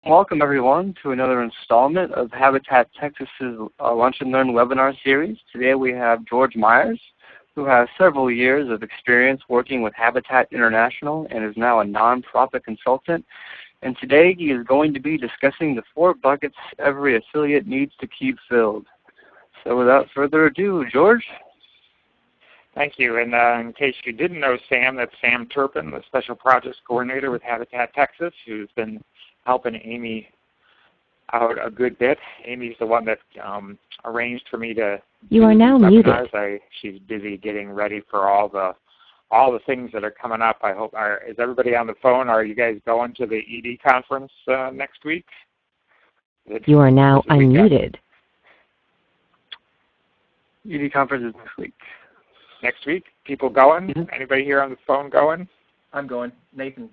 Welcome everyone to another installment of Habitat Texas's Lunch and Learn webinar series. Today we have George Myers, who has several years of experience working with Habitat International and is now a nonprofit consultant. And today he is going to be discussing the 4 buckets every affiliate needs to keep filled. So without further ado, George. Thank you. And in case you didn't know Sam, that's Sam Turpin, the Special Projects Coordinator with Habitat Texas, who's been helping Amy out a good bit. Amy's the one that arranged for me to You are now muted. She's busy getting ready for all the things that are coming up. I hope. Is everybody on the phone? Are you guys going to the ED conference next week? You are now unmuted. ED conference is next week. Next week? People going? Mm-hmm. Anybody here on the phone going? I'm going. Nathan.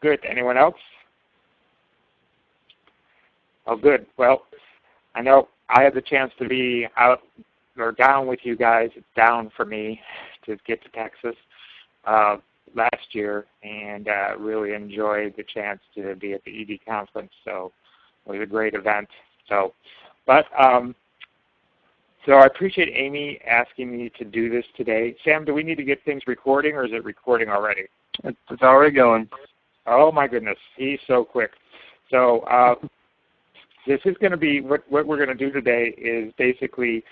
Good. Anyone else? Oh, good. Well, I know I had the chance to be out or down with you guys. It's down for me to get to Texas last year, and really enjoyed the chance to be at the ED conference. So it was a great event. So I appreciate Amy asking me to do this today. Sam, do we need to get things recording, or is it recording already? It's already going. Oh my goodness, he's so quick. So this is going to be, what we're going to do today is basically,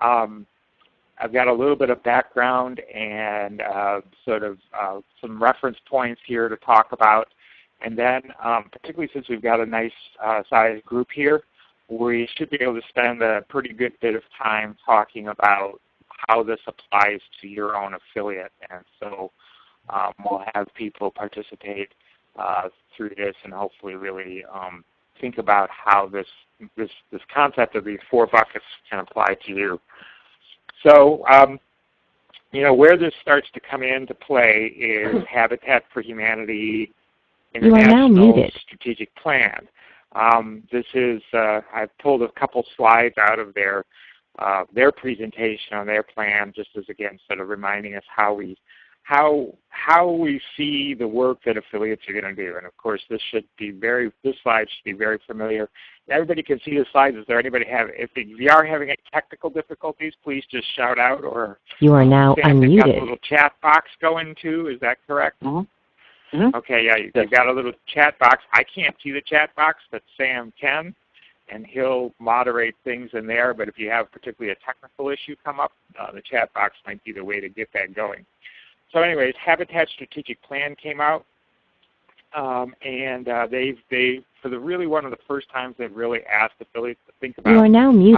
I've got a little bit of background and some reference points here to talk about. And then, particularly since we've got a nice sized group here, we should be able to spend a pretty good bit of time talking about how this applies to your own affiliate. And so we'll have people participate through this and hopefully really think about how this concept of these 4 buckets can apply to you. So, where this starts to come into play is Habitat for Humanity International Strategic Plan. This is, I've pulled a couple slides out of their presentation on their plan, just as, again, sort of reminding us how we see the work that affiliates are going to do. And of course, this slide should be very familiar. Everybody can see the slides. Is there anybody if you are having any technical difficulties, please just shout out, or you are now unmuted. Got a little chat box going too. Is that correct? Mm-hmm. Mm-hmm. Okay, yeah, you've got a little chat box. I can't see the chat box, but Sam can, and he'll moderate things in there. But if you have particularly a technical issue come up, the chat box might be the way to get that going. So anyways, Habitat Strategic Plan came out, and they for really one of the first times they've really asked affiliates to think about how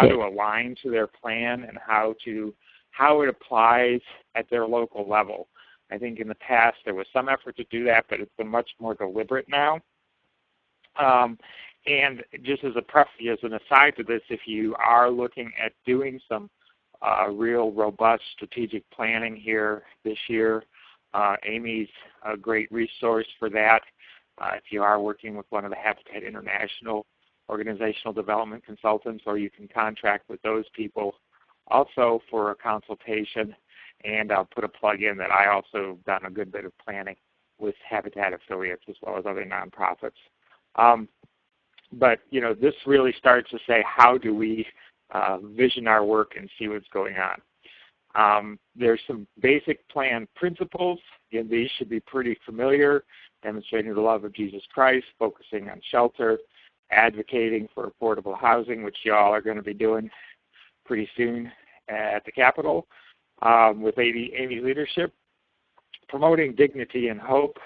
to align to their plan and how it applies at their local level. I think in the past there was some effort to do that, but it's been much more deliberate now. And just as an aside to this, if you are looking at doing some real robust strategic planning here this year, Amy's a great resource for that. If you are working with one of the Habitat International organizational development consultants, or you can contract with those people also for a consultation. And I'll put a plug in that I also done a good bit of planning with Habitat affiliates as well as other nonprofits. But this really starts to say, how do we vision our work and see what's going on? There's some basic plan principles. Again, these should be pretty familiar: demonstrating the love of Jesus Christ, focusing on shelter, advocating for affordable housing, which y'all are going to be doing pretty soon at the Capitol with Amy's leadership, promoting dignity and hope,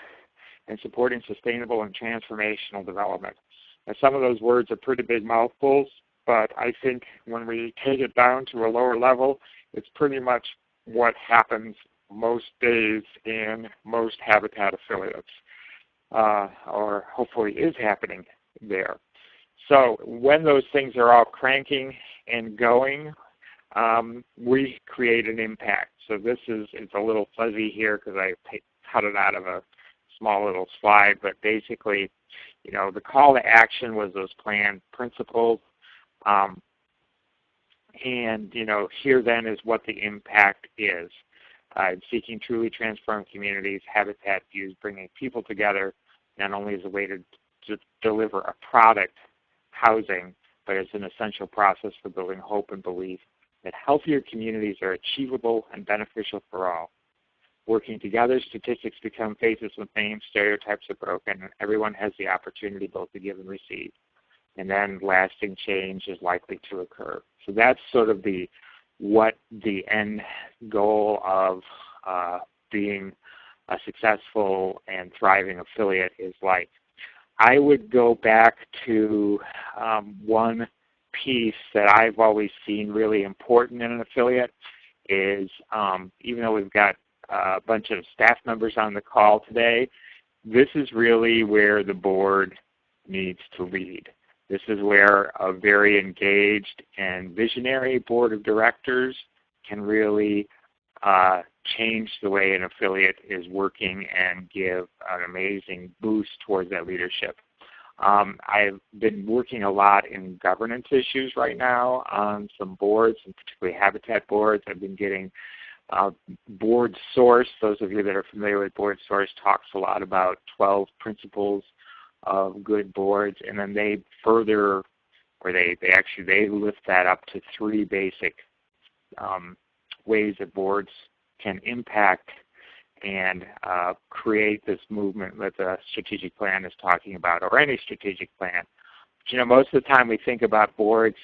and supporting sustainable and transformational development. Now, some of those words are pretty big mouthfuls, but I think when we take it down to a lower level, it's pretty much what happens most days in most Habitat affiliates, or hopefully is happening there. So when those things are all cranking and going, we create an impact. So it's a little fuzzy here because I cut it out of a small little slide, but basically, the call to action was those plan principles. And, here then is what the impact is. Seeking truly transformed communities, Habitat views bringing people together not only as a way to deliver a product, housing, but it's an essential process for building hope and belief that healthier communities are achievable and beneficial for all. Working together, statistics become faces with names, stereotypes are broken, and everyone has the opportunity both to give and receive. And then lasting change is likely to occur. So that's sort of what the end goal of being a successful and thriving affiliate is like. I would go back to one piece that I've always seen really important in an affiliate is, even though we've got a bunch of staff members on the call today, this is really where the board needs to lead. This is where a very engaged and visionary board of directors can really change the way an affiliate is working and give an amazing boost towards that leadership. I've been working a lot in governance issues right now on some boards, and particularly habitat boards. I've been getting Board Source. Those of you that are familiar with Board Source talks a lot about 12 principles of good boards, and then they further, or they lift that up to 3 basic ways that boards can impact and create this movement that the strategic plan is talking about, or any strategic plan. But, most of the time we think about boards,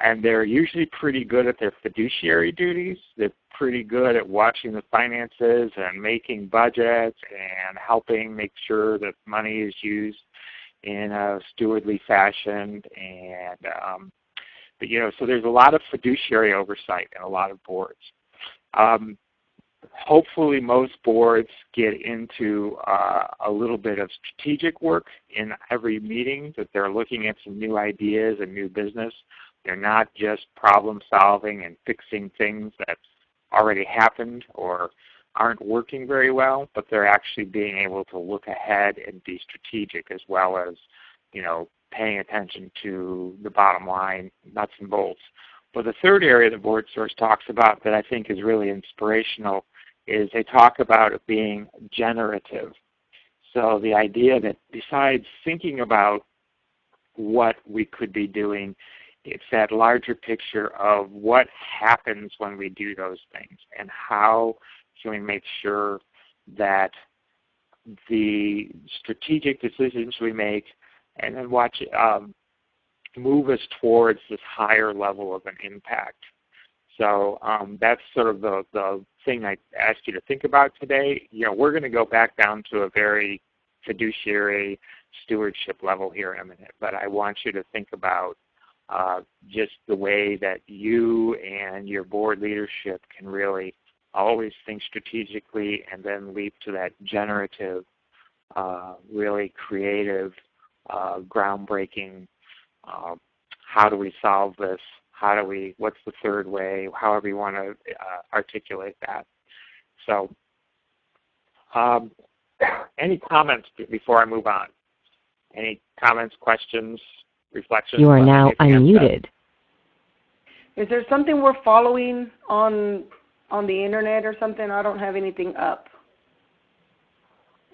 and they're usually pretty good at their fiduciary duties. They're pretty good at watching the finances and making budgets and helping make sure that money is used in a stewardly fashion. And but so there's a lot of fiduciary oversight in a lot of boards. Hopefully most boards get into a little bit of strategic work in every meeting, that they're looking at some new ideas and new business. They're not just problem solving and fixing things that already happened or aren't working very well, but they're actually being able to look ahead and be strategic, as well as paying attention to the bottom line, nuts and bolts. But the third area the Board Source talks about that I think is really inspirational is they talk about it being generative. So the idea that besides thinking about what we could be doing, it's that larger picture of what happens when we do those things, and how can we make sure that the strategic decisions we make and then move us towards this higher level of an impact. So that's sort of the thing I asked you to think about today. We're going to go back down to a very fiduciary stewardship level here in a minute, but I want you to think about just the way that you and your board leadership can really always think strategically and then leap to that generative, really creative, groundbreaking, how do we solve this? What's the third way? However you want to articulate that. So any comments before I move on? Any comments, questions, reflections? You are now unmuted. Is there something we're following on the internet or something? I don't have anything up.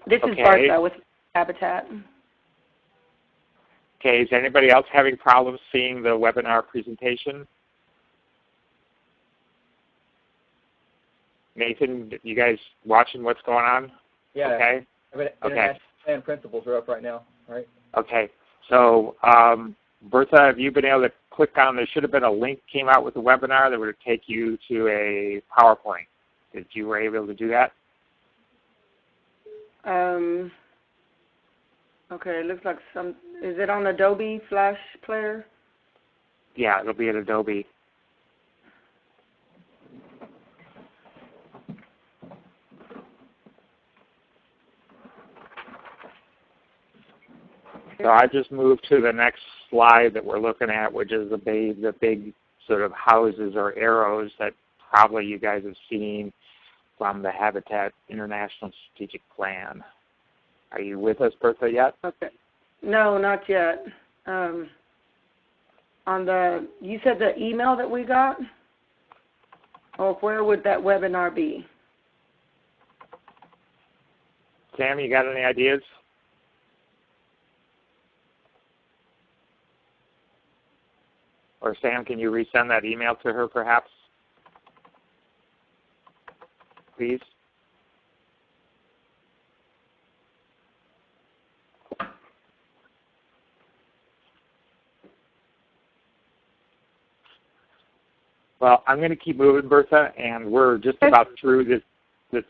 This is Bartha with Habitat. Okay, is anybody else having problems seeing the webinar presentation? Nathan, you guys watching what's going on? Yeah. Okay. International plan principles are up right now, right? Okay. So, Bertha, have you been able to click on, there should have been a link came out with the webinar that would take you to a PowerPoint. Did you were able to do that? Okay, it looks like is it on Adobe Flash Player? Yeah, it'll be at Adobe. So I just moved to the next slide that we're looking at, which is the big sort of houses or arrows that probably you guys have seen from the Habitat International Strategic Plan. Are you with us, Bertha, yet? Okay. No, not yet. You said the email that we got? Or where would that webinar be? Sam, you got any ideas? Or Sam, can you resend that email to her perhaps? Please. Well, I'm going to keep moving, Bertha, and we're just about through this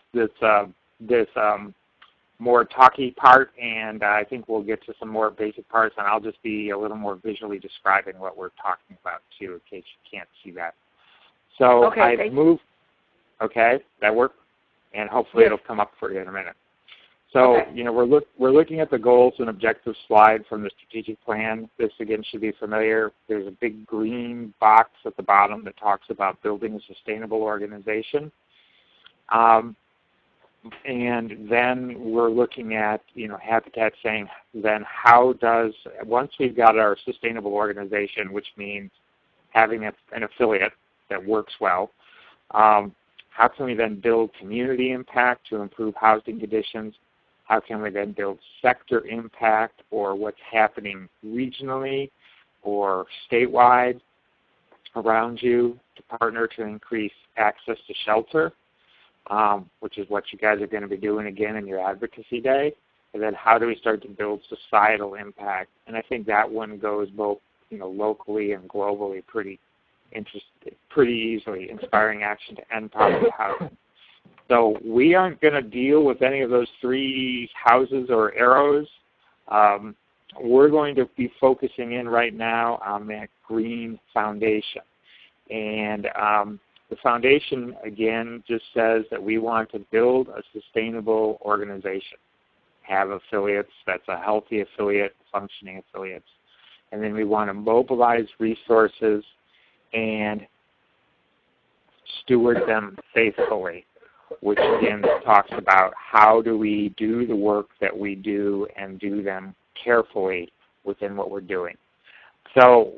more talky part, and I think we'll get to some more basic parts, and I'll just be a little more visually describing what we're talking about too, in case you can't see that. So I've moved. Okay, that worked, and hopefully it'll come up for you in a minute. So we're looking at the goals and objectives slide from the strategic plan. This again should be familiar. There's a big green box at the bottom that talks about building a sustainable organization. And then we're looking at, Habitat saying, then how does, once we've got our sustainable organization, which means having an affiliate that works well, how can we then build community impact to improve housing conditions? How can we then build sector impact, or what's happening regionally or statewide around you to partner to increase access to shelter, which is what you guys are going to be doing again in your advocacy day. And then how do we start to build societal impact? And I think that one goes both locally and globally pretty easily. Inspiring action to end poverty housing. So we aren't going to deal with any of those three houses or arrows. We're going to be focusing in right now on that green foundation. And the foundation, again, just says that we want to build a sustainable organization, have affiliates that's a healthy affiliate, functioning affiliates. And then we want to mobilize resources and steward them faithfully, which again talks about how do we do the work that we do and do them carefully within what we're doing. So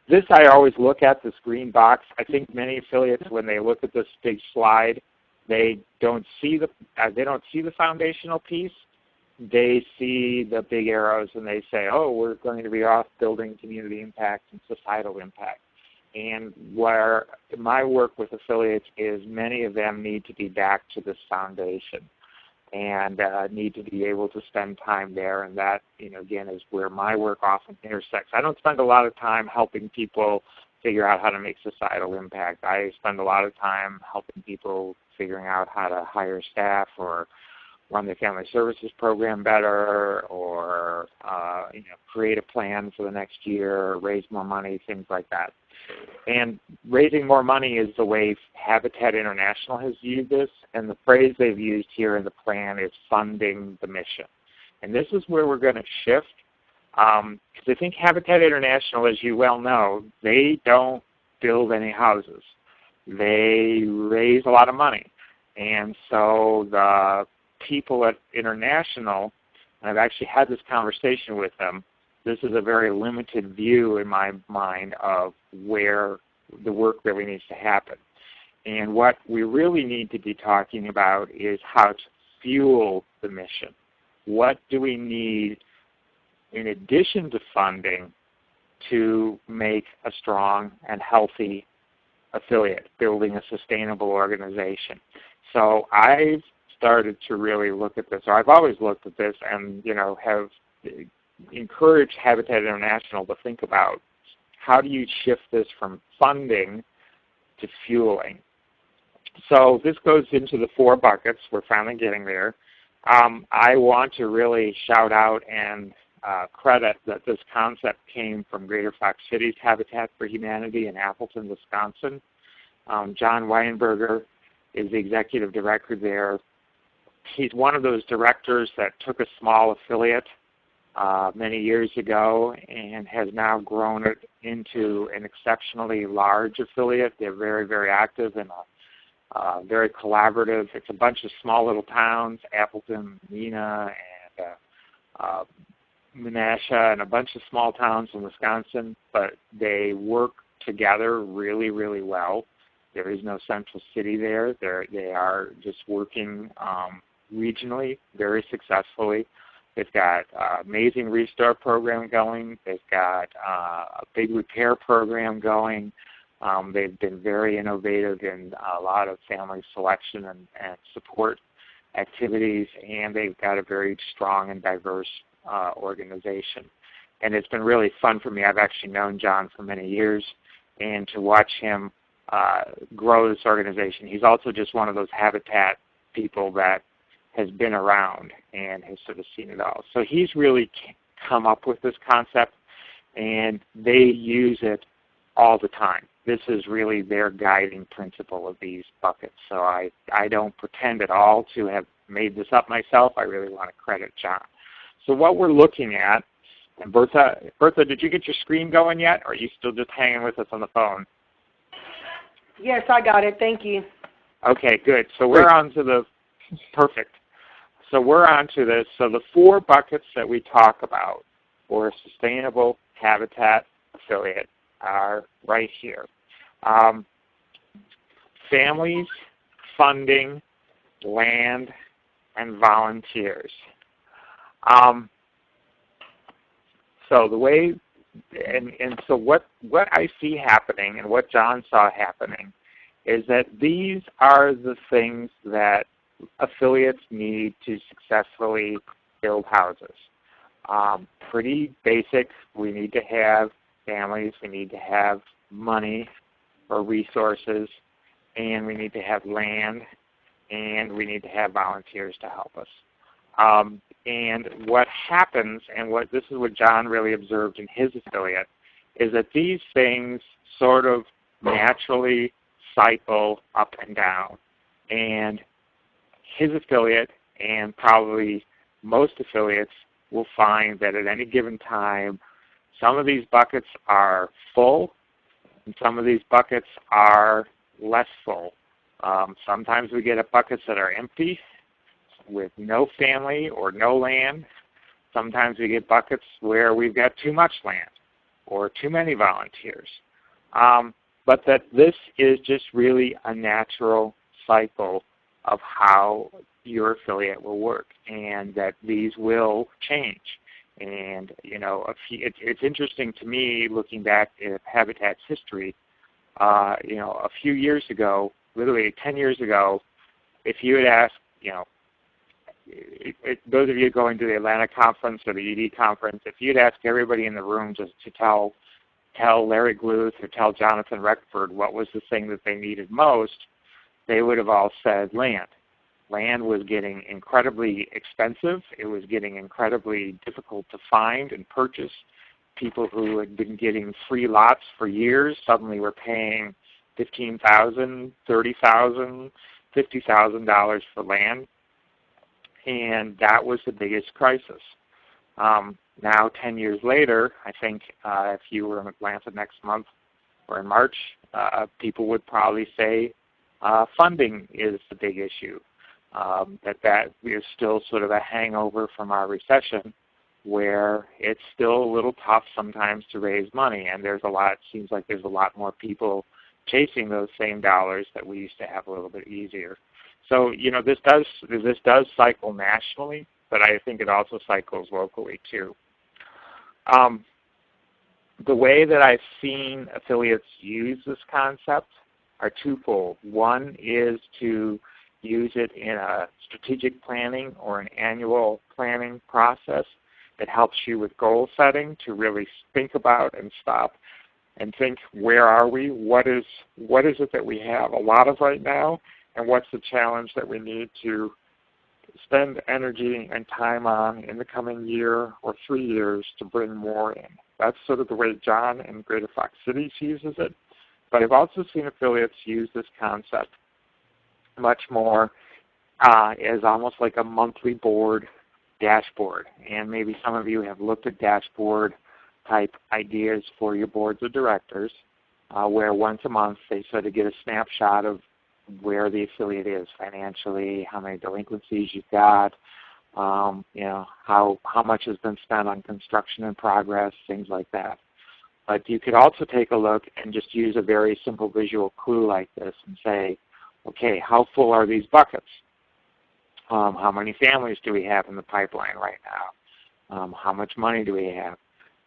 this I always look at, this green box. I think many affiliates, when they look at this big slide, they don't see the foundational piece. They see the big arrows and they say, oh, we're going to be off building community impact and societal impact. And where my work with affiliates is many of them need to be back to this foundation and need to be able to spend time there. And that, again, is where my work often intersects. I don't spend a lot of time helping people figure out how to make societal impact. I spend a lot of time helping people figuring out how to hire staff or run their family services program better, or create a plan for the next year, raise more money, things like that. And raising more money is the way Habitat International has viewed this, and the phrase they've used here in the plan is funding the mission. And this is where we're going to shift, because I think Habitat International, as you well know, they don't build any houses. They raise a lot of money. And so the people at International, and I've actually had this conversation with them, this is a very limited view in my mind of where the work really needs to happen. And what we really need to be talking about is how to fuel the mission. What do we need in addition to funding to make a strong and healthy affiliate, building a sustainable organization? So I've started to really look at this, or I've always looked at this and have encouraged Habitat International to think about how do you shift this from funding to fueling. So this goes into the 4 buckets. We're finally getting there. I want to really shout out and credit that this concept came from Greater Fox City's Habitat for Humanity in Appleton, Wisconsin. John Weinberger is the executive director there. He's one of those directors that took a small affiliate many years ago and has now grown it into an exceptionally large affiliate. They're very, very active and very collaborative. It's a bunch of small little towns, Appleton, Neenah, and Menasha, and a bunch of small towns in Wisconsin, but they work together really, really well. There is no central city there. They are just working regionally very successfully. They've got amazing restore program going. They've got a big repair program going. They've been very innovative in a lot of family selection and support activities, and they've got a very strong and diverse organization. And it's been really fun for me. I've actually known John for many years, and to watch him grow this organization. He's also just one of those habitat people that has been around and has sort of seen it all. So he's really come up with this concept, and they use it all the time. This is really their guiding principle of these buckets. So I don't pretend at all to have made this up myself. I really want to credit John. So what we're looking at, and Bertha, did you get your screen going yet, or are you still just hanging with us on the phone? Yes, I got it. Thank you. Okay, good. So we're on to the, perfect. So we're on to this. So the 4 buckets that we talk about for a sustainable habitat affiliate are right here. Families, funding, land, and volunteers. So the way, and so what I see happening and what John saw happening is that these are the things that affiliates need to successfully build houses. Pretty basic. We need to have families, we need to have money or resources, and we need to have land, and we need to have volunteers to help us. And what happens, and this is what John really observed in his affiliate, is that these things sort of naturally cycle up and down. And his affiliate, and probably most affiliates, will find that at any given time, some of these buckets are full, and some of these buckets are less full. Sometimes we get buckets that are empty with no family or no land. Sometimes we get buckets where we've got too much land or too many volunteers. But that this is just really a natural cycle of how your affiliate will work, and that these will change. And it's interesting to me, looking back at Habitat's history. A few years ago, literally 10 years ago, if you had asked, those of you going to the Atlanta conference or the ED conference, if you'd ask everybody in the room just to tell Larry Gluth or tell Jonathan Reckford what was the thing that they needed most, they would have all said land. Land was getting incredibly expensive. It was getting incredibly difficult to find and purchase. People who had been getting free lots for years suddenly were paying $15,000, $30,000, $50,000 for land, and that was the biggest crisis. Now, 10 years later, I think if you were in Atlanta next month or in March, people would probably say funding is the big issue. That is still sort of a hangover from our recession, where it's still a little tough sometimes to raise money, and seems like there's a lot more people chasing those same dollars that we used to have a little bit easier. So this does cycle nationally, but I think it also cycles locally too. The way that I've seen affiliates use this concept are twofold. One is to use it in a strategic planning or an annual planning process that helps you with goal setting, to really think about and stop and think, where are we? What is it that we have a lot of right now, and what's the challenge that we need to spend energy and time on in the coming year or 3 years to bring more in? That's sort of the way John in Greater Fox Cities uses it. But I've also seen affiliates use this concept much more as almost like a monthly board dashboard. And maybe some of you have looked at dashboard type ideas for your boards of directors, where once a month they sort of get a snapshot of where the affiliate is financially, how many delinquencies you've got, how much has been spent on construction in progress, things like that. But you could also take a look and just use a very simple visual clue like this and say, okay, how full are these buckets? How many families do we have in the pipeline right now? How much money do we have?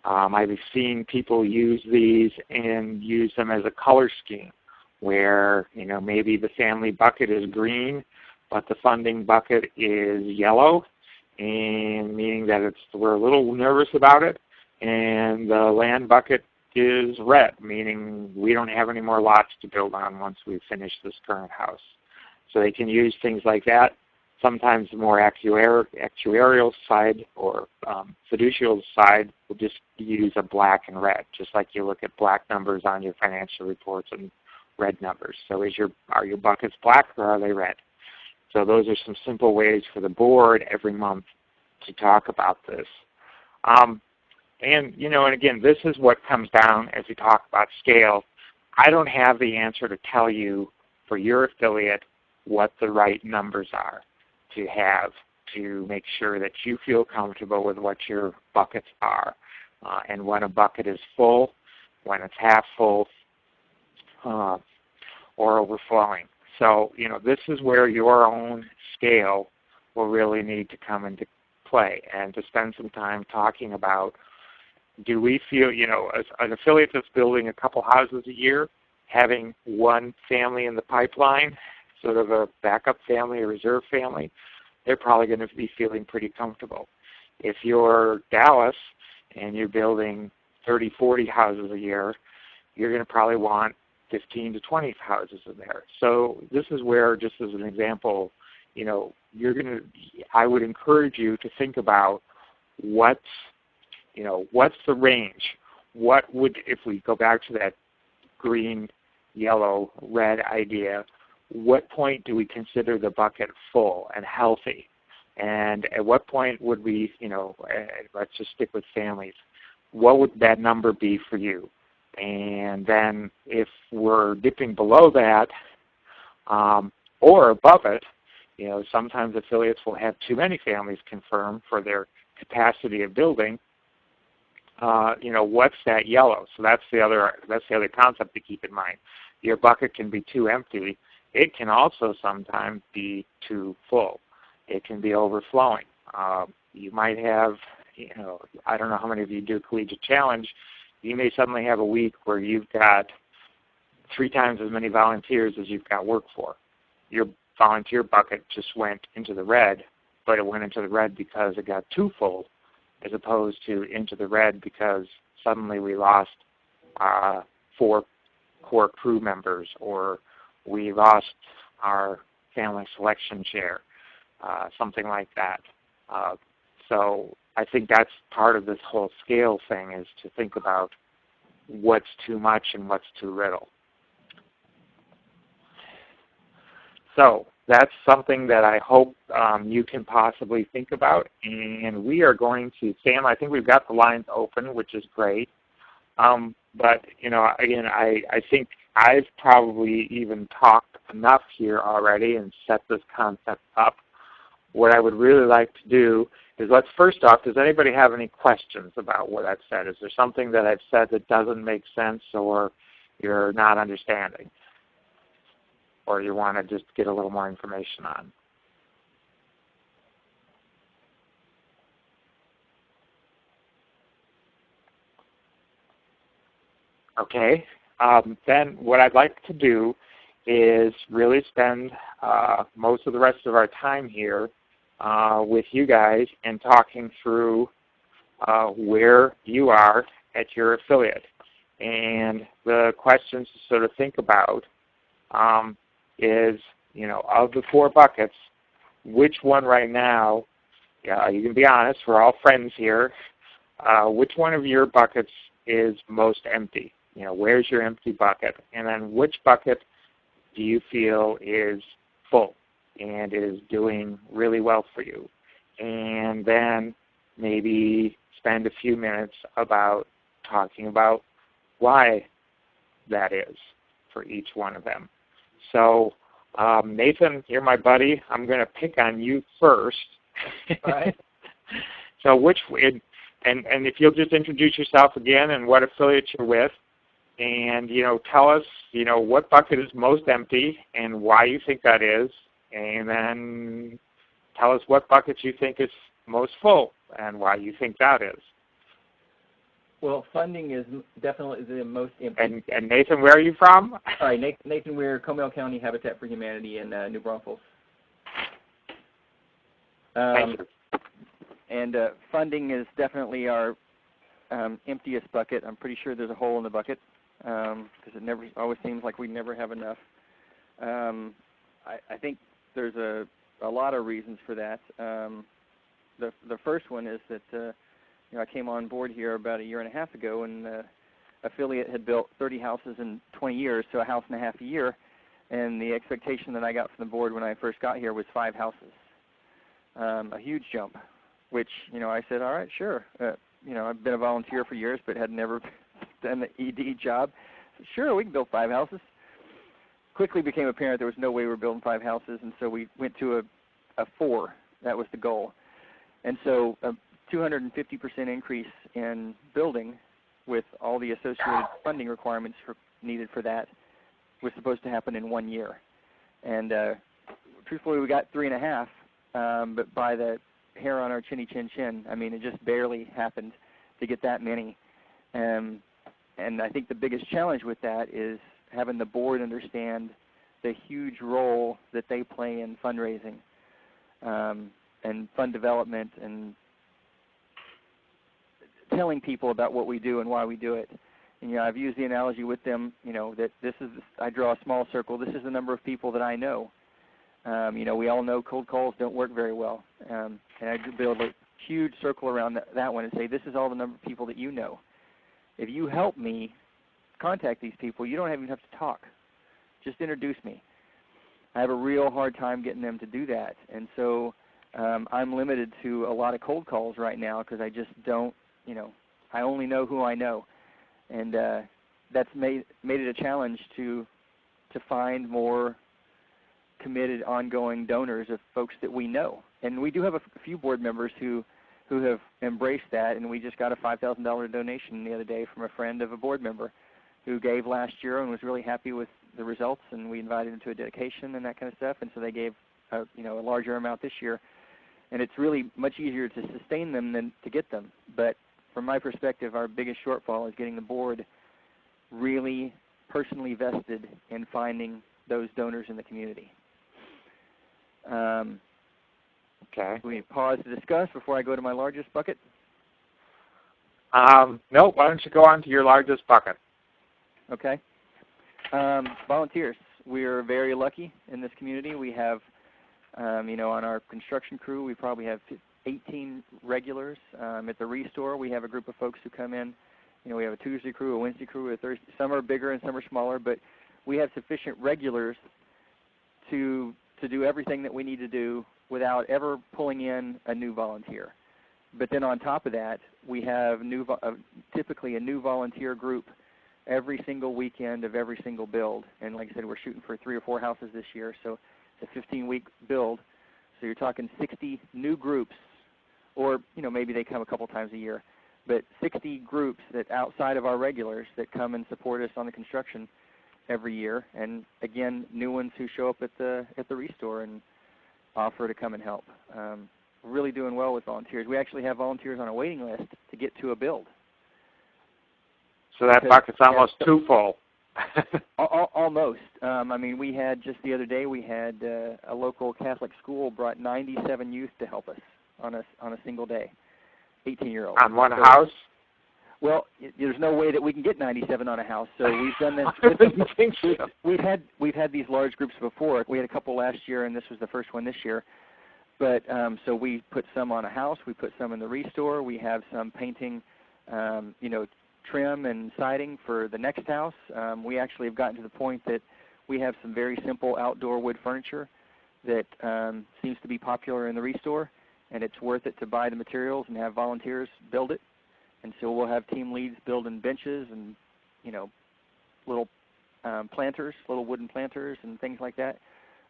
I've seen people use these and use them as a color scheme where, maybe the family bucket is green, but the funding bucket is yellow, and meaning that we're a little nervous about it, and the land bucket is red, meaning we don't have any more lots to build on once we finish this current house. So they can use things like that. Sometimes the more actuarial side or fiducial side will just use a black and red, just like you look at black numbers on your financial reports and red numbers. So are your buckets black or are they red? So those are some simple ways for the board every month to talk about this. And again, this is what comes down as we talk about scale. I don't have the answer to tell you for your affiliate what the right numbers are to have to make sure that you feel comfortable with what your buckets are, and when a bucket is full, when it's half full, or overflowing. So, this is where your own scale will really need to come into play, and to spend some time talking about, do we feel, as an affiliate that's building a couple houses a year, having one family in the pipeline, sort of a backup family, a reserve family, they're probably going to be feeling pretty comfortable. If you're Dallas and you're building 30, 40 houses a year, you're going to probably want 15 to 20 houses in there. So this is where, just as an example, I would encourage you to think about what's the range. What would, if we go back to that green, yellow, red idea, what point do we consider the bucket full and healthy? And at what point would we, let's just stick with families, what would that number be for you? And then if we're dipping below that or above it, sometimes affiliates will have too many families confirmed for their capacity of building. What's that yellow? So that's the other concept to keep in mind. Your bucket can be too empty. It can also sometimes be too full. It can be overflowing. You might have, I don't know how many of you do Collegiate Challenge. You may suddenly have a week where you've got 3 times as many volunteers as you've got work for. Your volunteer bucket just went into the red, but it went into the red because it got too full, as opposed to into the red because suddenly we lost 4 core crew members, or we lost our family selection chair, something like that. So I think that's part of this whole scale thing, is to think about what's too much and what's too little. So that's something that I hope you can possibly think about. And we are going to, Sam, I think we've got the lines open, which is great. But, again, I think I've probably even talked enough here already and set this concept up. What I would really like to do is, let's first off, does anybody have any questions about what I've said? Is there something that I've said that doesn't make sense, or you're not understanding, or you want to just get a little more information on? Okay. Then what I'd like to do is really spend most of the rest of our time here with you guys and talking through where you are at your affiliate. And the questions to sort of think about is, of the 4 buckets, which one right now, you can be honest, we're all friends here, which one of your buckets is most empty? Where's your empty bucket? And then which bucket do you feel is full and is doing really well for you? And then maybe spend a few minutes about talking about why that is for each one of them. So, Nathan, you're my buddy. I'm going to pick on you first. All right. So and if you'll just introduce yourself again and what affiliate you're with, and tell us what bucket is most empty and why you think that is, and then tell us what bucket you think is most full and why you think that is. Well, funding is definitely the most important. And Nathan, where are you from? All right, Nathan, we're Comal County Habitat for Humanity in New Braunfels. Thank you. And funding is definitely our emptiest bucket. I'm pretty sure there's a hole in the bucket because it never always seems like we never have enough. I think there's a lot of reasons for that. The first one is that I came on board here about 1.5 years ago, and affiliate had built 30 houses in 20 years, so a house and a half a year. And the expectation that I got from the board when I first got here was 5 houses, a huge jump. Which I said, all right, sure. I've been a volunteer for years, but had never done the ED job. So, sure, we can build 5 houses. Quickly became apparent there was no way we were building 5 houses, and so we went to a 4. That was the goal. And so 250% increase in building with all the associated funding requirements needed for that was supposed to happen in 1 year. And truthfully, we got 3.5, but by the hair on our chinny chin chin, I mean, it just barely happened to get that many. And I think the biggest challenge with that is having the board understand the huge role that they play in fundraising and fund development and telling people about what we do and why we do it. And, I've used the analogy with them, that I draw a small circle. This is the number of people that I know. We all know cold calls don't work very well. And I build a huge circle around that one and say, this is all the number of people that you know. If you help me contact these people, you don't even have to talk. Just introduce me. I have a real hard time getting them to do that. And so I'm limited to a lot of cold calls right now because I just don't, I only know who I know. And that's made it a challenge to find more committed, ongoing donors of folks that we know. And we do have a few board members who have embraced that, and we just got a $5,000 donation the other day from a friend of a board member who gave last year and was really happy with the results, and we invited him to a dedication and that kind of stuff, and so they gave a larger amount this year. And it's really much easier to sustain them than to get them. But from my perspective, our biggest shortfall is getting the board really personally vested in finding those donors in the community. Okay. We pause to discuss before I go to my largest bucket? No, why don't you go on to your largest bucket? Okay. Volunteers. We're very lucky in this community. We have, on our construction crew, we probably have 18 regulars. At the Restore, we have a group of folks who come in. We have a Tuesday crew, a Wednesday crew, a Thursday. Some are bigger and some are smaller, but we have sufficient regulars to do everything that we need to do without ever pulling in a new volunteer. But then on top of that, we have typically a new volunteer group every single weekend of every single build. And like I said, we're shooting for 3 or 4 houses this year, so it's a 15-week build. So you're talking 60 new groups, or maybe they come a couple times a year, but 60 groups that outside of our regulars that come and support us on the construction every year. And again, new ones who show up at the Restore and offer to come and help. We're really doing well with volunteers. We actually have volunteers on a waiting list to get to a build. So that bucket's almost too full. Almost. We had just the other day, we had a local Catholic school brought 97 youth to help us on a single day, 18-year-olds. On one house? Well, there's no way that we can get 97 on a house, so we've done this. We've had these large groups before. We had a couple last year, and this was the first one this year. But so we put some on a house. We put some in the Restore. We have some painting, trim and siding for the next house. We actually have gotten to the point that we have some very simple outdoor wood furniture that seems to be popular in the Restore, and it's worth it to buy the materials and have volunteers build it. And so we'll have team leads building benches and, little planters, little wooden planters and things like that.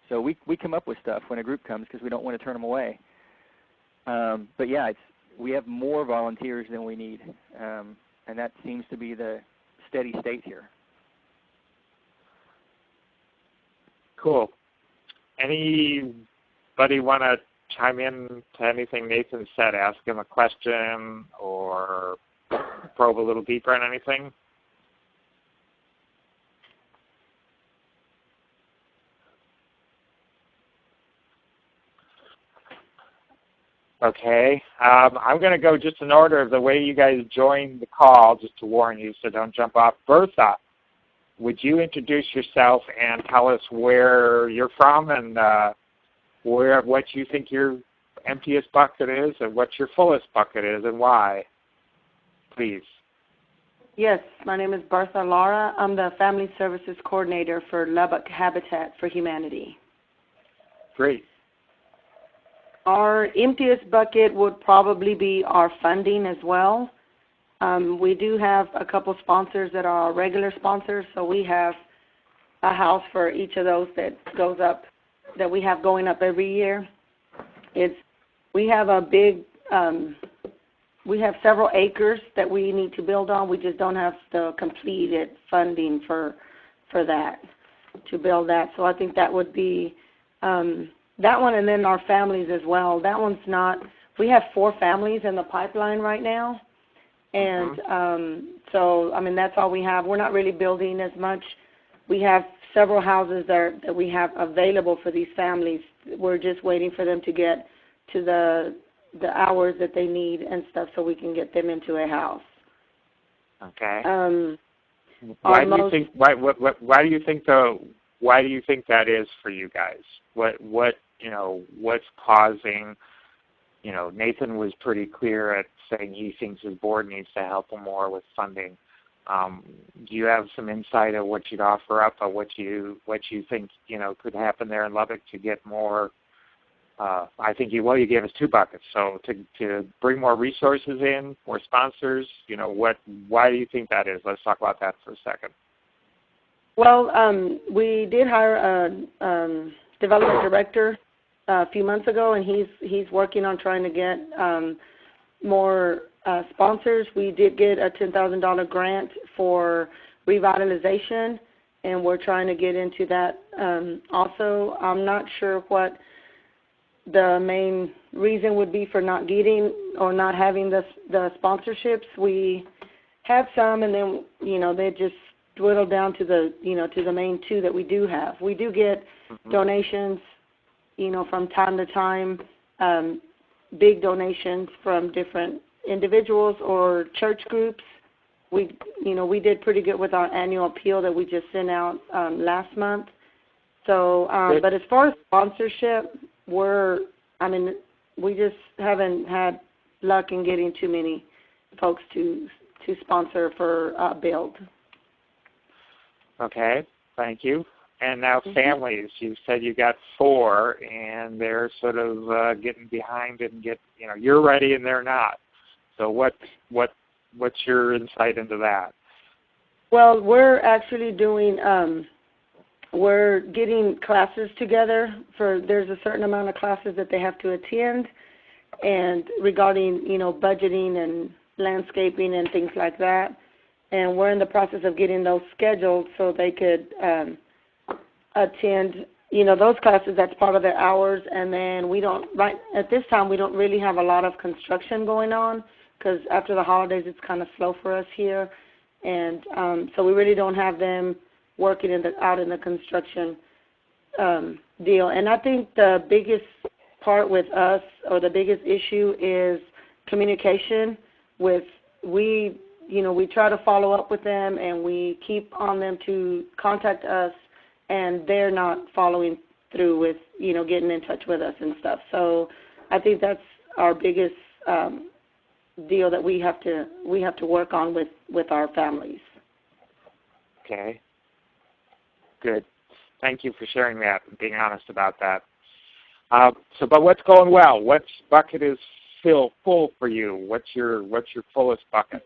So we come up with stuff when a group comes because we don't want to turn them away. But yeah, we have more volunteers than we need, and that seems to be the steady state here. Cool. Anybody want to chime in to anything Nathan said? Ask him a question or probe a little deeper on anything? Okay. I'm going to go just in order of the way you guys joined the call, just to warn you, so don't jump off. Bertha, would you introduce yourself and tell us where you're from and what you think your emptiest bucket is and what your fullest bucket is and why? Please. Yes, my name is Bertha Lara. I'm the Family Services Coordinator for Lubbock Habitat for Humanity. Great. Our emptiest bucket would probably be our funding as well. We do have a couple sponsors that are our regular sponsors, so we have a house for each of those that goes up, that we have going up every year. We have a big, we have several acres that we need to build on. We just don't have the completed funding for that, to build that. So I think that would be that one, and then our families as well. That one's not, we have 4 families in the pipeline right now. And so, I mean, that's all we have. We're not really building as much. We have several houses that we have available for these families. We're just waiting for them to get to the hours that they need and stuff so we can get them into a house. Okay. Why do you think that is for you guys? What's causing? Nathan was pretty clear at saying he thinks his board needs to help him more with funding. Do you have some insight of what you'd offer up, or what you think could happen there in Lubbock to get more? I think you gave us 2 buckets. So to bring more resources in, more sponsors. Why do you think that is? Let's talk about that for a second. Well, we did hire a development director a few months ago, and he's working on trying to get more sponsors. We did get a $10,000 grant for revitalization, and we're trying to get into that also. I'm not sure what the main reason would be for not getting or not having the sponsorships. We have some, and then they just dwindle down to the main 2 that we do have. We do get donations, from time to time, big donations from different individuals or church groups. We did pretty good with our annual appeal that we just sent out last month. So, but as far as sponsorship, we just haven't had luck in getting too many folks to sponsor for build. Okay, thank you. And now families, you said you got 4, and they're sort of getting behind and you're ready and they're not. So what's your insight into that? Well, we're actually doing, we're getting classes together. There's a certain amount of classes that they have to attend, and regarding, budgeting and landscaping and things like that. And we're in the process of getting those scheduled so they could attend, those classes. That's part of their hours. And then at this time, we don't really have a lot of construction going on, because after the holidays, it's kind of slow for us here. And so we really don't have them working out in the construction deal. And I think the biggest part with us, or the biggest issue, is communication. We try to follow up with them, and we keep on them to contact us, and they're not following through with, getting in touch with us and stuff. So I think that's our biggest deal that we have to work on with our families. Okay. Good. Thank you for sharing that and being honest about that. But what's going well? What bucket is still full for you? What's your fullest bucket?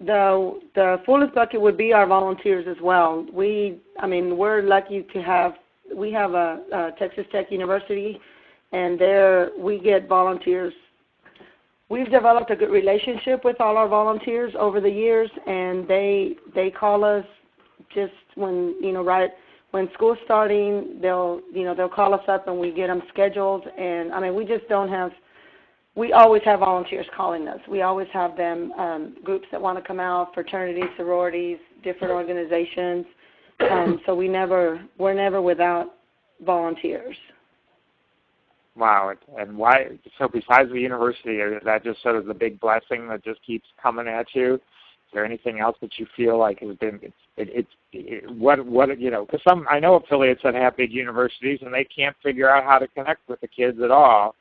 The fullest bucket would be our volunteers as well. We're lucky to have a Texas Tech University, and there we get volunteers. We've developed a good relationship with all our volunteers over the years, and they call us just when when school's starting, they'll call us up and we get them scheduled. And I mean, we just don't have. We always have volunteers calling us. We always have them groups that want to come out, fraternities, sororities, different organizations. So we're never without volunteers. Wow. And why? So besides the university, is that just sort of the big blessing that just keeps coming at you? Is there anything else that you feel like has been because I know affiliates that have big universities and they can't figure out how to connect with the kids at all,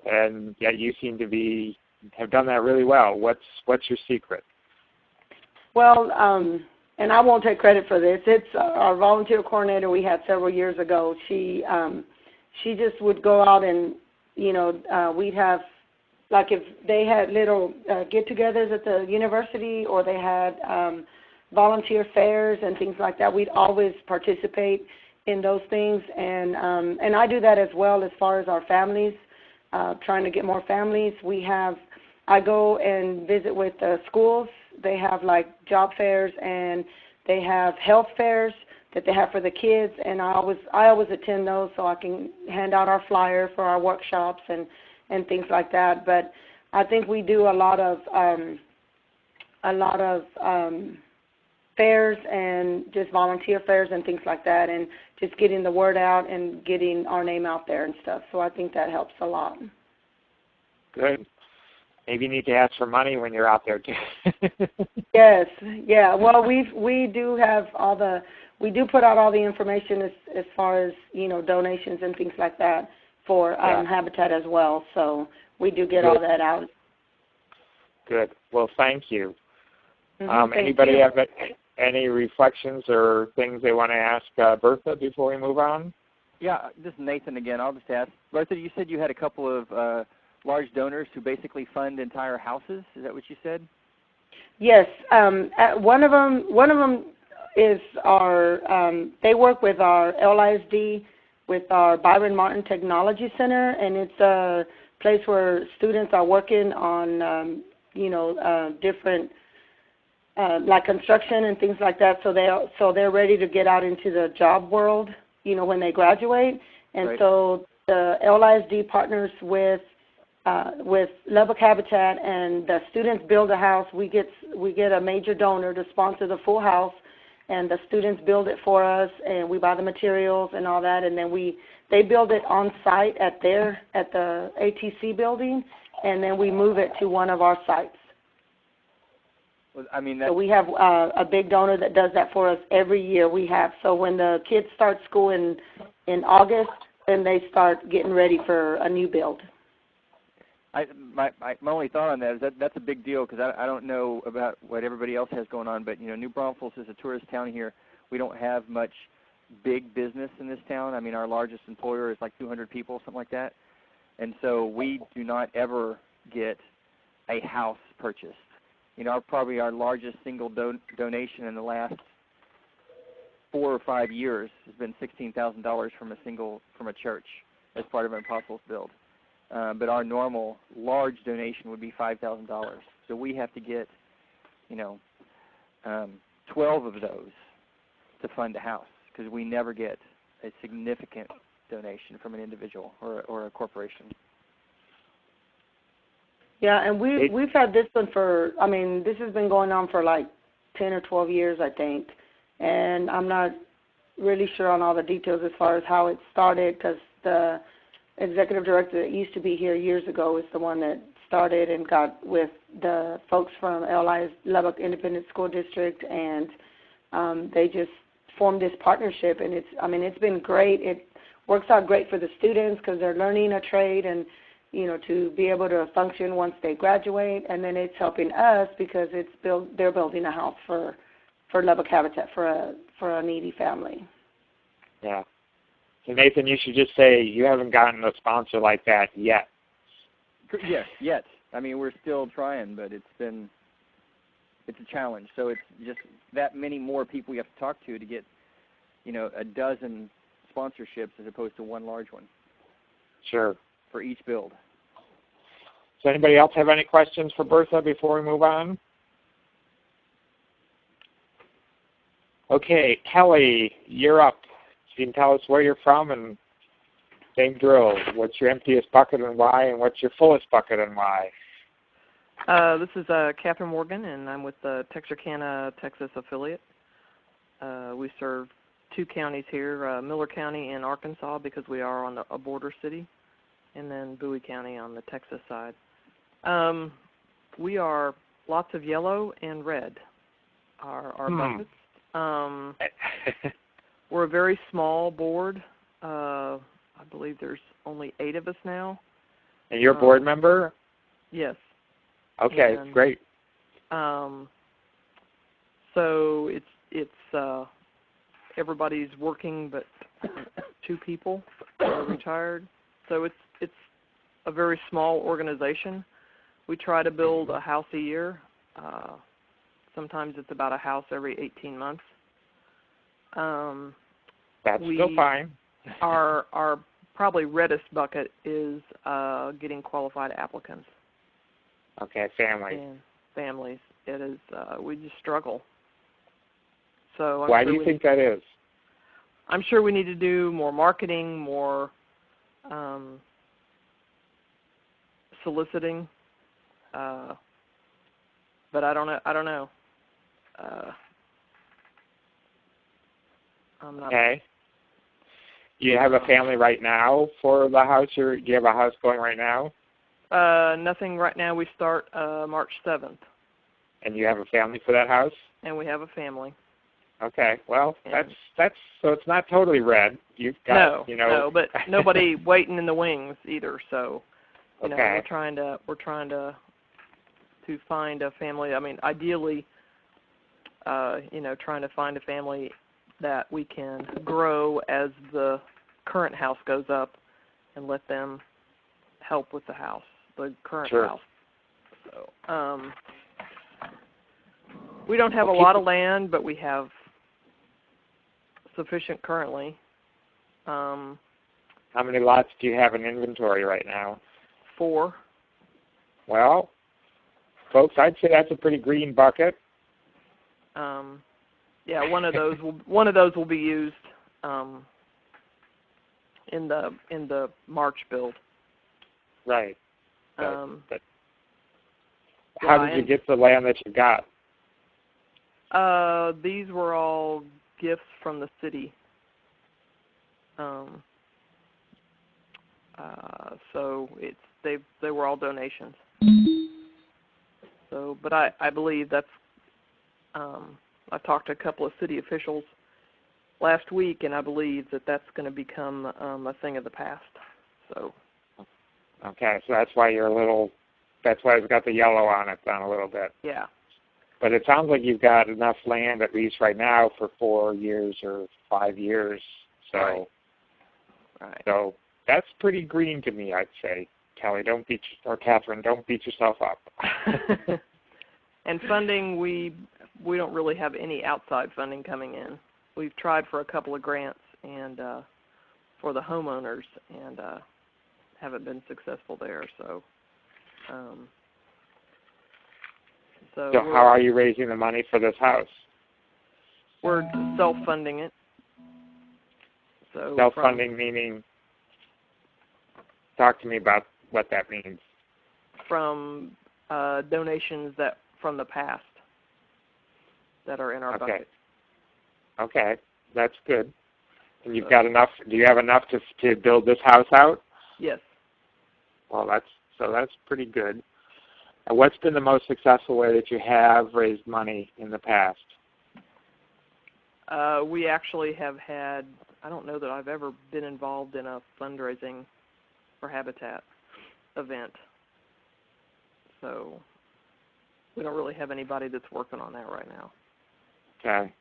and yet you seem to have done that really well. What's your secret? Well, and I won't take credit for this. It's our volunteer coordinator we had several years ago. She just would go out and we'd have, like, if they had little get-togethers at the university or they had volunteer fairs and things like that, we'd always participate in those things. And I do that as well as far as our families, trying to get more families. I go and visit with the schools. They have like job fairs and they have health fairs that they have for the kids, and I always attend those so I can hand out our flyer for our workshops and things like that. But I think we do a lot of fairs and just volunteer fairs and things like that, and just getting the word out and getting our name out there and stuff. So I think that helps a lot. Good. Maybe you need to ask for money when you're out there too. Yes. Yeah. Well, we do put out all the information as far as donations and things like that for Habitat as well. So we do get all that out. Good. Well, thank you. Thank Anybody you. have any reflections or things they want to ask Bertha before we move on? Yeah, this is Nathan again. I'll just ask. Bertha, you said you had a couple of large donors who basically fund entire houses. Is that what you said? Yes. One of them is our. They work with our LISD, with our Byron Martin Technology Center, and it's a place where students are working on, different, like construction and things like that. So they're ready to get out into the job world, when they graduate. And right. So the LISD partners with Lubbock Habitat, and the students build a house. We get a major donor to sponsor the full house, and the students build it for us, and we buy the materials and all that, and then they build it on site at the ATC building, and then we move it to one of our sites. Well, I mean, so we have a big donor that does that for us every year. So when the kids start school in August, then they start getting ready for a new build. My only thought on that is that's a big deal, because I don't know about what everybody else has going on, but New Braunfels is a tourist town here. We don't have much big business in this town. I mean, our largest employer is like 200 people, something like that, and so we do not ever get a house purchased. Probably our largest single donation in the last 4 or 5 years has been $16,000 from a church as part of an Apostles Build. But our normal large donation would be $5,000. So we have to get, 12 of those to fund a house, because we never get a significant donation from an individual or a corporation. Yeah, and we've had this one this has been going on for like 10 or 12 years, I think. And I'm not really sure on all the details as far as how it started, because the executive director that used to be here years ago is the one that started and got with the folks from LI's Lubbock Independent School District, and they just formed this partnership, and it's been great. It works out great for the students because they're learning a trade and to be able to function once they graduate, and then it's helping us because they're building a house for Lubbock Habitat for a needy family. Yeah. So Nathan, you should just say you haven't gotten a sponsor like that yet. Yes, yet. I mean, we're still trying, but it's a challenge. So it's just that many more people you have to talk to get, a dozen sponsorships as opposed to one large one. Sure. For each build. Does anybody else have any questions for Bertha before we move on? Okay, Kelly, you're up. you can tell us where you're from and same drill. What's your emptiest bucket and why, and what's your fullest bucket and why? This is Catherine Morgan, and I'm with the Texarkana, Texas affiliate. We serve 2 counties here, Miller County in Arkansas because we are on a border city, and then Bowie County on the Texas side. We are lots of yellow and red, our buckets. We're a very small board. I believe there's only 8 of us now. And you're a board member? Yes. Okay, and, great. So it's everybody's working, but 2 people are retired. So it's a very small organization. We try to build a house a year. Sometimes it's about a house every 18 months. That's still fine. Our probably reddest bucket is getting qualified applicants. Okay, families. And families. It is, we just struggle. So why do you think that is? I'm sure we need to do more marketing, more soliciting, but I don't know. I'm not. Okay. You have a family right now for the house, or do you have a house going right now? Nothing right now. We start March 7th. And you have a family for that house? And we have a family. Okay. Well, that's so it's not totally red. You've got no, but nobody waiting in the wings either. So, you know, okay. we're trying to find a family. I mean, ideally, trying to find a family that we can grow as the current house goes up, and let them help with the house, the current house. So, we don't have a lot of land, but we have sufficient currently. How many lots do you have in inventory right now? 4. Well, folks, I'd say that's a pretty green bucket. Yeah, one of those will be used in the March build. Right. But how did you get the land that you got? These were all gifts from the city. So they were all donations. So, but I believe that's. I talked to a couple of city officials last week, and I believe that's going to become a thing of the past. So. Okay, so that's why that's why it's got the yellow on it a little bit. Yeah. But it sounds like you've got enough land, at least right now, for 4 years or 5 years. So, right. So that's pretty green to me, I'd say. Kelly, Catherine, don't beat yourself up. And funding, we don't really have any outside funding coming in. We've tried for a couple of grants and for the homeowners, and haven't been successful there. So, so how are you raising the money for this house? We're self-funding it. So self-funding meaning, talk to me about what that means. From donations from the past that are in our bucket. Okay, that's good. And you've got enough. Do you have enough to build this house out? Yes. Well, that's pretty good. And what's been the most successful way that you have raised money in the past? We actually have had. I don't know that I've ever been involved in a fundraising for Habitat event. So we don't really have anybody that's working on that right now. Okay.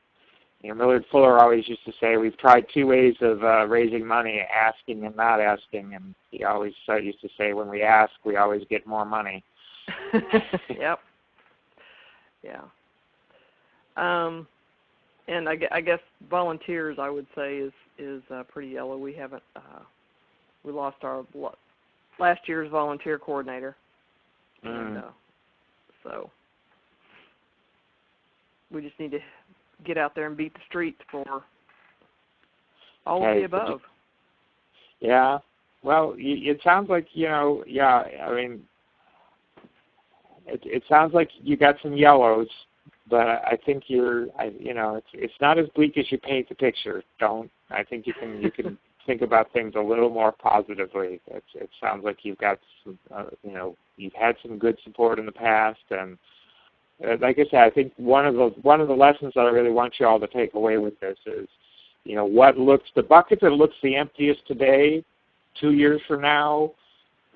Millard Fuller always used to say, we've tried 2 ways of raising money, asking and not asking. And he always used to say, when we ask, we always get more money. Yep. Yeah. And I guess volunteers, I would say, is pretty yellow. We haven't. We lost our last year's volunteer coordinator. And, so we just need to get out there and beat the streets for All of the above. Yeah. Well, it sounds like, I mean, it sounds like you got some yellows, but I think it's not as bleak as you paint the picture. I think you can think about things a little more positively. It sounds like you've got some, you've had some good support in the past, and like I said, I think one of the lessons that I really want you all to take away with this is, the bucket that looks the emptiest today, 2 years from now,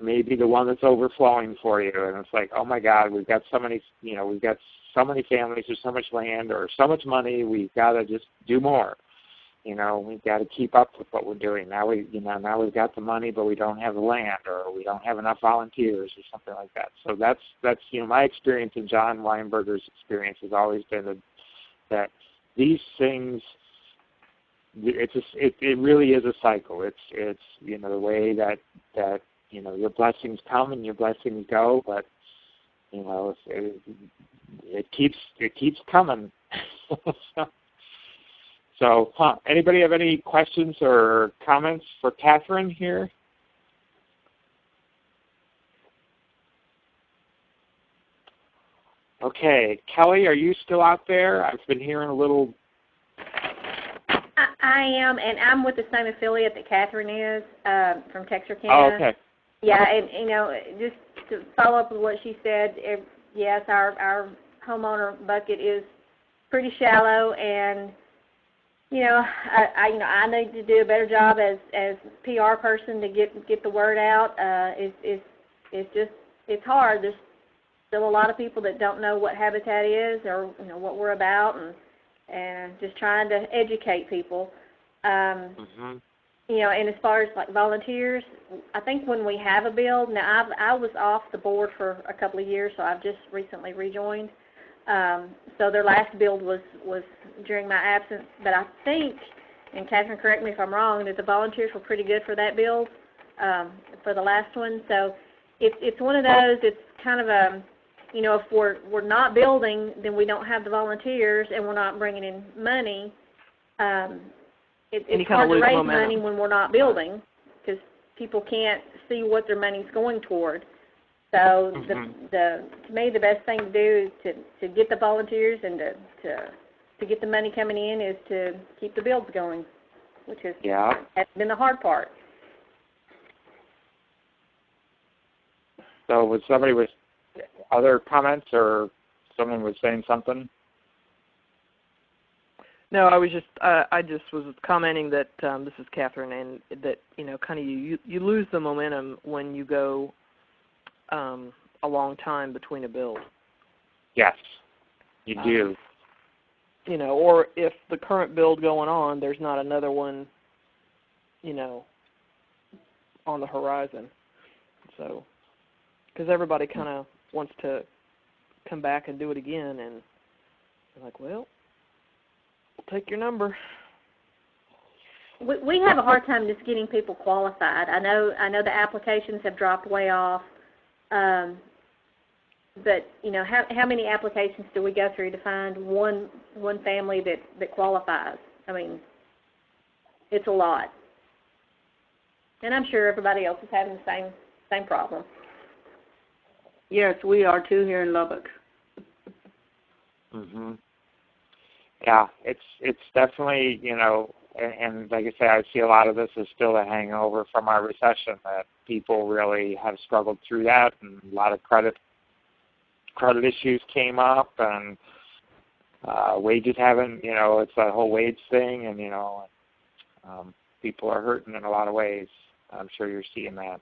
maybe the one that's overflowing for you, and it's like, oh my God, we've got so many families, or so much land, or so much money. We've got to just do more. We've got to keep up with what we're doing. Now we've got the money, but we don't have the land, or we don't have enough volunteers, or something like that. So that's my experience, and John Weinberger's experience has always been that these things. It really is a cycle. It's the way that your blessings come and your blessings go, but it keeps coming. So, anybody have any questions or comments for Catherine here? Okay, Kelly, are you still out there? I've been hearing a little. I am, and I'm with the same affiliate that Catherine is, from Texarkana. Oh, okay. Yeah, and just to follow up with what she said, yes, our homeowner bucket is pretty shallow, and I need to do a better job as PR person to get the word out. It's hard. There's still a lot of people that don't know what Habitat is or what we're about, and just trying to educate people. And as far as like volunteers, I think when we have a build, now I was off the board for a couple of years, so I've just recently rejoined. So their last build was during my absence, but I think, and Catherine, correct me if I'm wrong, that the volunteers were pretty good for that build, for the last one. So it's one of those. It's kind of a if we're not building, then we don't have the volunteers, and we're not bringing in money. It's hard to raise money when we're not building, because people can't see what their money's going toward. So to me, the best thing to do is to get the volunteers and to get the money coming in is to keep the builds going, which has been the hard part. So was somebody with other comments, or someone was saying something? No, I just was commenting that this is Catherine, and that kind of you lose the momentum when you go a long time between a build. Yes, you do. Or if the current build going on, there's not another one, on the horizon. So, because everybody kind of wants to come back and do it again, and you're like, well, we'll take your number. We have a hard time just getting people qualified. I know the applications have dropped way off, but how many applications do we go through to find one family that qualifies? I mean, it's a lot, and I'm sure everybody else is having the same problem. Yes, we are too here in Lubbock. Yeah, it's definitely, and like I say, I see a lot of this is still a hangover from our recession, that people really have struggled through that, and a lot of credit issues came up, and wages haven't, it's that whole wage thing, and people are hurting in a lot of ways. I'm sure you're seeing that.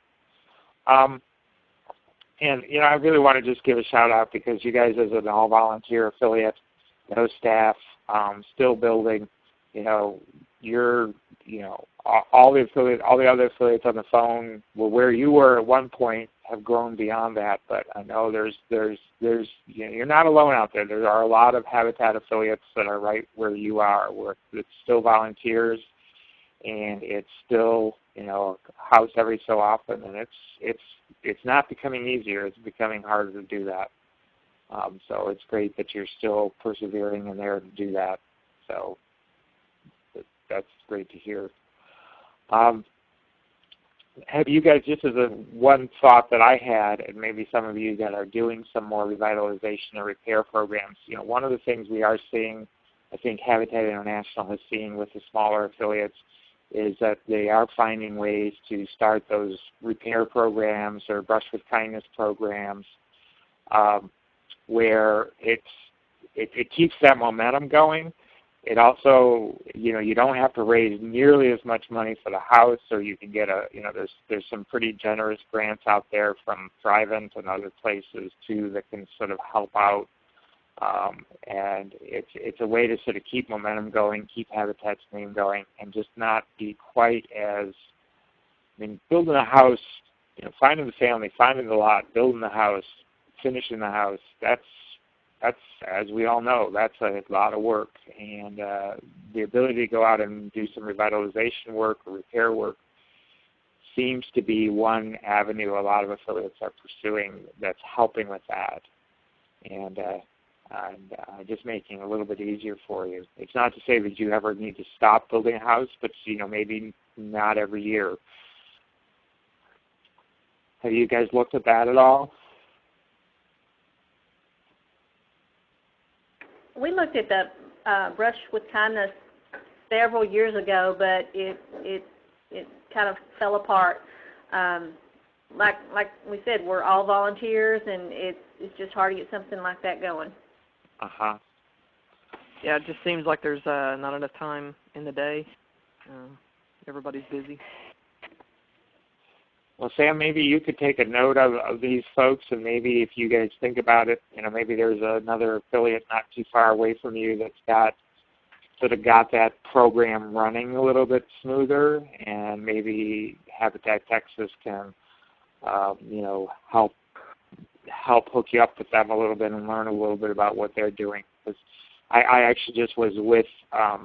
And I really want to just give a shout out, because you guys, as an all-volunteer affiliate, no staff, still building, you're, all the other affiliates on the phone, well, where you were at one point, have grown beyond that. But I know there's you're not alone out there. There are a lot of Habitat affiliates that are right where you are, where it's still volunteers, and it's still, a house every so often, and it's not becoming easier. It's becoming harder to do that. So it's great that you're still persevering and there to do that. So that's great to hear. Have you guys, just as one thought that I had, and maybe some of you that are doing some more revitalization or repair programs, one of the things we are seeing, I think Habitat International has seen with the smaller affiliates, is that they are finding ways to start those repair programs or brush with kindness programs where it keeps that momentum going. It also, you don't have to raise nearly as much money for the house, or you can get there's some pretty generous grants out there from Thrivent and other places too that can sort of help out. And it's a way to sort of keep momentum going, keep Habitat's name going, and just not be quite as, building a house, finding the family, finding the lot, building the house, finishing the house, that's, as we all know, that's a lot of work. And the ability to go out and do some revitalization work or repair work seems to be one avenue a lot of affiliates are pursuing that's helping with that. And just making it a little bit easier for you. It's not to say that you ever need to stop building a house, but maybe not every year. Have you guys looked at that at all? We looked at the Brush with Kindness several years ago, but it kind of fell apart. Like we said, we're all volunteers, and it's just hard to get something like that going. Uh-huh. Yeah, it just seems like there's not enough time in the day. Everybody's busy. Well, Sam, maybe you could take a note of these folks, and maybe if you guys think about it, maybe there's another affiliate not too far away from you that's got that program running a little bit smoother, and maybe Habitat Texas can, help hook you up with them a little bit and learn a little bit about what they're doing. Because I actually just was with a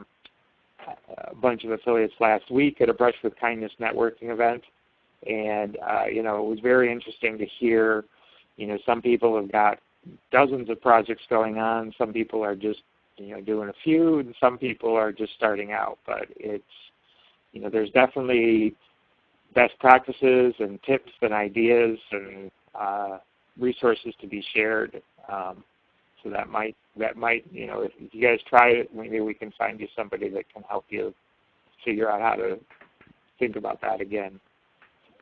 bunch of affiliates last week at a Brush with Kindness networking event. And, it was very interesting to hear, some people have got dozens of projects going on. Some people are just, doing a few, and some people are just starting out. But it's, there's definitely best practices and tips and ideas and resources to be shared. So that might, if you guys try it, maybe we can find you somebody that can help you figure out how to think about that again.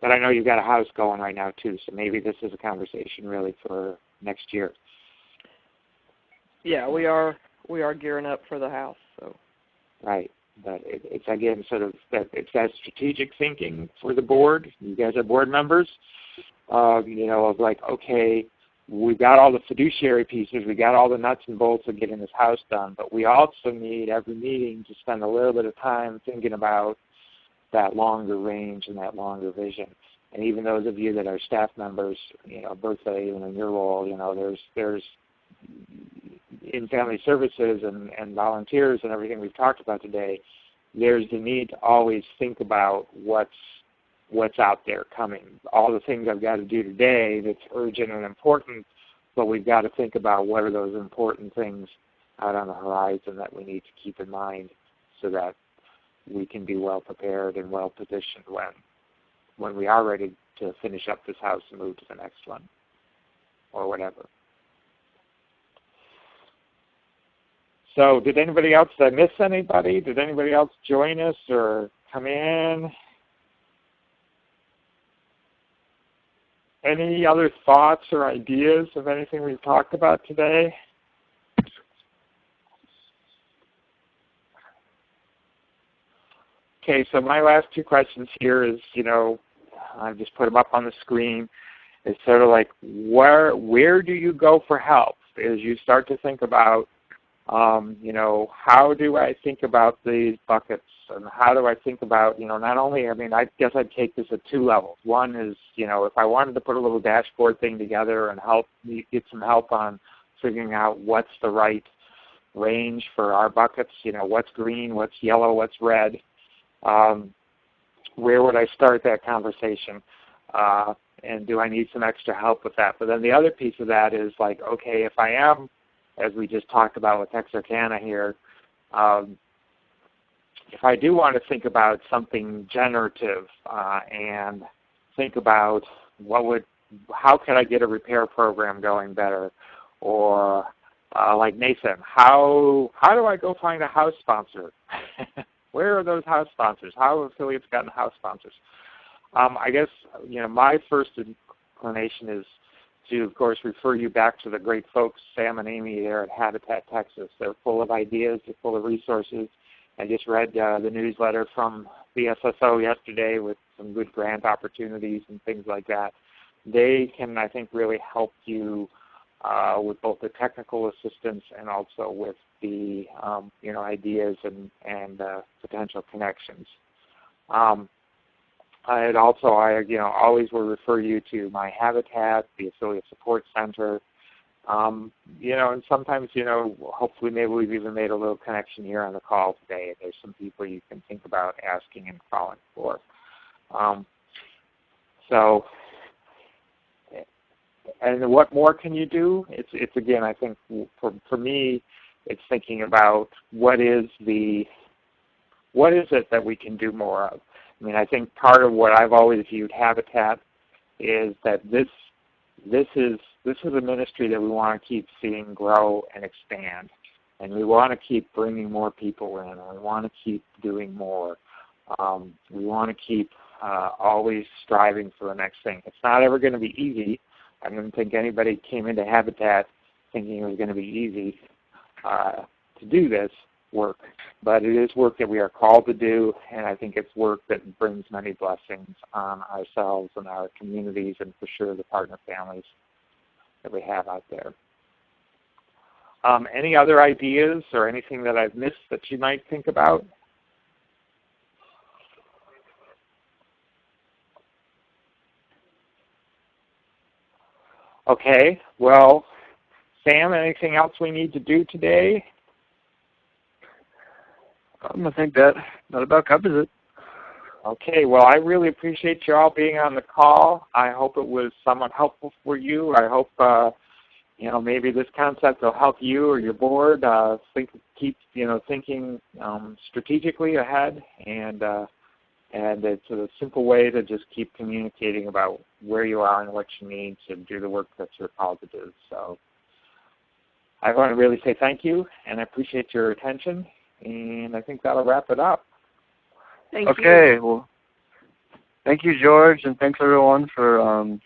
But I know you've got a house going right now too, so maybe this is a conversation really for next year. Yeah, we are gearing up for the house. So. Right, but it's again it's that strategic thinking for the board. You guys are board members, of like, okay, we've got all the fiduciary pieces, we got all the nuts and bolts of getting this house done, but we also need every meeting to spend a little bit of time thinking about that longer range and that longer vision. And even those of you that are staff members, Bertha, even in your role, there's in family services and volunteers and everything we've talked about today, there's the need to always think about what's out there coming. All the things I've got to do today that's urgent and important, but we've got to think about what are those important things out on the horizon that we need to keep in mind so that we can be well prepared and well positioned when we are ready to finish up this house and move to the next one or whatever. So did anybody else, did I miss anybody? Did anybody else join us or come in? Any other thoughts or ideas of anything we've talked about today? Okay, so my last two questions here is, I've just put them up on the screen. It's sort of like, where do you go for help as you start to think about, how do I think about these buckets, and how do I think about, not only, I guess I'd take this at two levels. One is, if I wanted to put a little dashboard thing together and get some help on figuring out what's the right range for our buckets, what's green, what's yellow, what's red. Where would I start that conversation? And do I need some extra help with that? But then the other piece of that is like, okay, if I am, as we just talked about with Texarkana here, if I do want to think about something generative and think about how can I get a repair program going better, or like Nathan, how do I go find a house sponsor? Where are those house sponsors? How have affiliates gotten house sponsors? I guess my first inclination is to, of course, refer you back to the great folks, Sam and Amy there at Habitat Texas. They're full of ideas. They're full of resources. I just read the newsletter from the SSO yesterday with some good grant opportunities and things like that. They can, I think, really help you with both the technical assistance and also with the ideas and potential connections. I always will refer you to my Habitat, the Affiliate Support Center, and sometimes, hopefully maybe we've even made a little connection here on the call today. There's some people you can think about asking and calling for. And what more can you do? It's again, I think for me, it's thinking about what is it that we can do more of. I mean, I think part of what I've always viewed Habitat is that this is a ministry that we want to keep seeing grow and expand, and we want to keep bringing more people in, and we want to keep doing more. We want to keep always striving for the next thing. It's not ever going to be easy. I don't think anybody came into Habitat thinking it was going to be easy to do this work, but it is work that we are called to do, and I think it's work that brings many blessings on ourselves and our communities, and for sure the partner families that we have out there. Any other ideas or anything that I've missed that you might think about? Okay, well, Sam, anything else we need to do today? I think that about covers it. Okay, well, I really appreciate you all being on the call. I hope it was somewhat helpful for you. I hope maybe this concept will help you or your board keep thinking strategically ahead, and it's a simple way to just keep communicating about where you are and what you need to do the work that you're called to do. So I want to really say thank you, and I appreciate your attention, and I think that'll wrap it up. Thank you. Okay, well, thank you, George, and thanks everyone for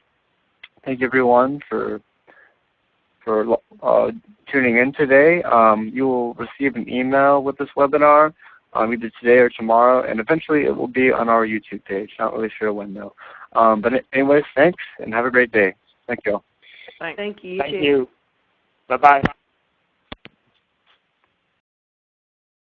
tuning in today. You will receive an email with this webinar either today or tomorrow, and eventually it will be on our YouTube page. Not really sure when though. But anyways, thanks, and have a great day. Thank you all. Thanks. Thank you. Thank you. Bye-bye.